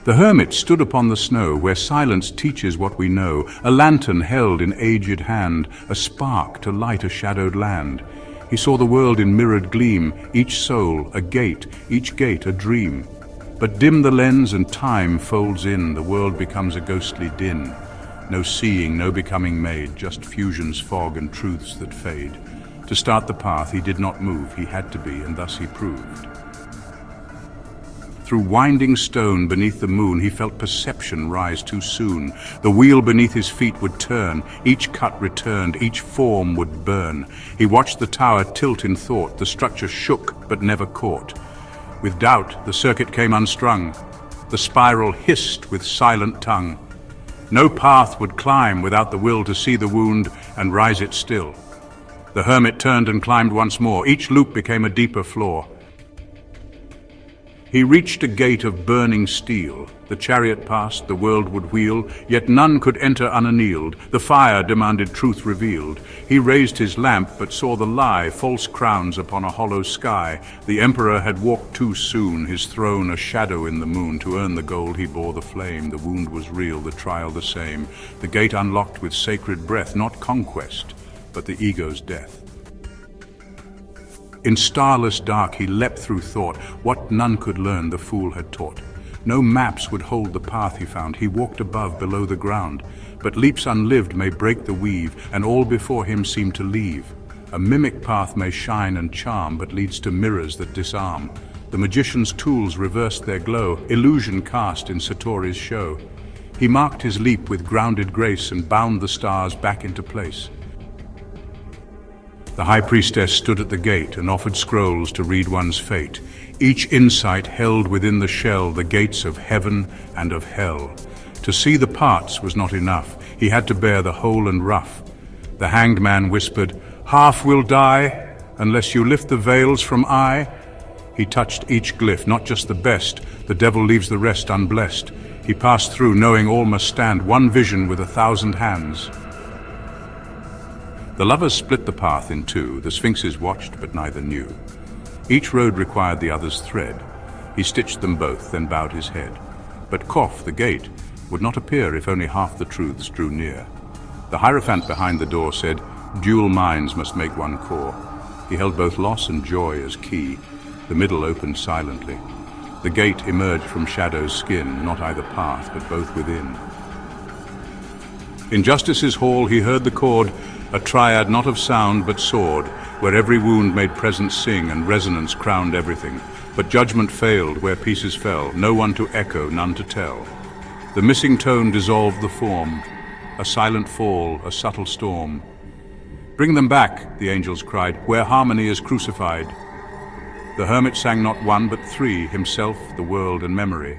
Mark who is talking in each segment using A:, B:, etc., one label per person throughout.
A: The hermit stood upon the snow, where silence teaches what we know, a lantern held in aged hand, a spark to light a shadowed land. He saw the world in mirrored gleam, each soul a gate, each gate a dream. But dim the lens and time folds in, the world becomes a ghostly din. No seeing, no becoming made, just fusion's fog and truths that fade. To start the path he did not move, he had to be, and thus he proved. Through winding stone beneath the moon he felt perception rise too soon. The wheel beneath his feet would turn, each cut returned, each form would burn. He watched the tower tilt in thought, the structure shook but never caught. With doubt the circuit came unstrung, the spiral hissed with silent tongue. No path would climb without the will to see the wound and rise it still. The hermit turned and climbed once more, each loop became a deeper flaw. He reached a gate of burning steel. The chariot passed, the world would wheel, yet none could enter unannealed. The fire demanded truth revealed. He raised his lamp, but saw the lie, false crowns upon a hollow sky. The emperor had walked too soon, his throne a shadow in the moon. To earn the gold he bore the flame. The wound was real, the trial the same. The gate unlocked with sacred breath, not conquest, but the ego's death. In starless dark he leapt through thought, what none could learn the fool had taught. No maps would hold the path he found, he walked above, below the ground. But leaps unlived may break the weave, and all before him seem to leave. A mimic path may shine and charm, but leads to mirrors that disarm. The magician's tools reversed their glow, illusion cast in Satori's show. He marked his leap with grounded grace and bound the stars back into place. The high priestess stood at the gate and offered scrolls to read one's fate. Each insight held within the shell the gates of heaven and of hell. To see the parts was not enough, he had to bear the whole and rough. The hanged man whispered, "Half will die, unless you lift the veils from eye." He touched each glyph, not just the best, the devil leaves the rest unblessed. He passed through, knowing all must stand, one vision with 1,000 hands. The lovers split the path in two, the sphinxes watched but neither knew. Each road required the other's thread. He stitched them both, then bowed his head. But Kof, the gate, would not appear if only half the truths drew near. The Hierophant behind the door said, "Dual minds must make one core." He held both loss and joy as key. The middle opened silently. The gate emerged from shadow's skin, not either path, but both within. In Justice's hall he heard the chord, a triad not of sound but sword, where every wound made presence sing and resonance crowned everything. But judgment failed where pieces fell, no one to echo, none to tell. The missing tone dissolved the form, a silent fall, a subtle storm. "Bring them back," the angels cried, "where harmony is crucified." The hermit sang not one but three, himself, the world and memory.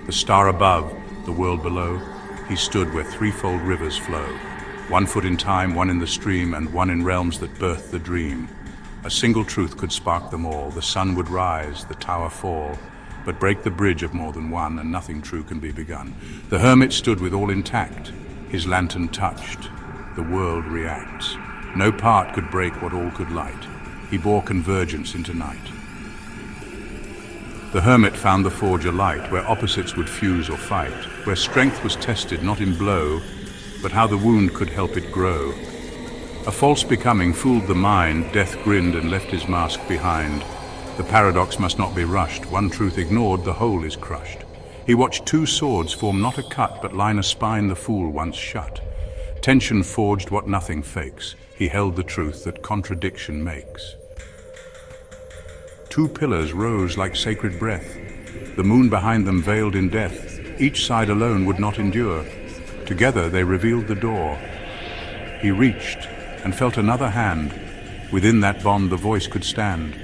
A: The star above, the world below, he stood where threefold rivers flow. 1 foot in time, 1 in the stream, and 1 in realms that birth the dream. A single truth could spark them all. The sun would rise, the tower fall, but break the bridge of more than one, and nothing true can be begun. The hermit stood with all intact, his lantern touched. The world reacts. No part could break what all could light. He bore convergence into night. The hermit found the forge alight, where opposites would fuse or fight, where strength was tested not in blow, but how the wound could help it grow. A false becoming fooled the mind, death grinned and left his mask behind. The paradox must not be rushed, one truth ignored, the whole is crushed. He watched two swords form not a cut, but line a spine the fool once shut. Tension forged what nothing fakes, he held the truth that contradiction makes. Two pillars rose like sacred breath, the moon behind them veiled in death. Each side alone would not endure. Together they revealed the door. He reached and felt another hand. Within that bond the voice could stand.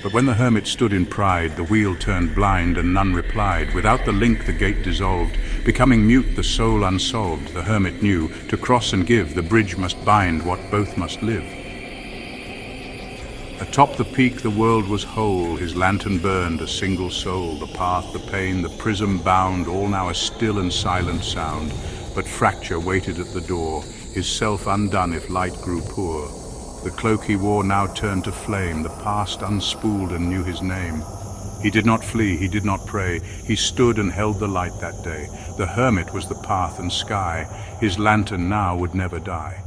A: But when the hermit stood in pride, the wheel turned blind and none replied. Without the link the gate dissolved, becoming mute the soul unsolved. The hermit knew, to cross and give, the bridge must bind what both must live. Atop the peak the world was whole, his lantern burned, a single soul. The path, the pain, the prism bound, all now a still and silent sound. But fracture waited at the door, his self undone if light grew poor. The cloak he wore now turned to flame, the past unspooled and knew his name. He did not flee, he did not pray. He stood and held the light that day. The hermit was the path and sky. His lantern now would never die.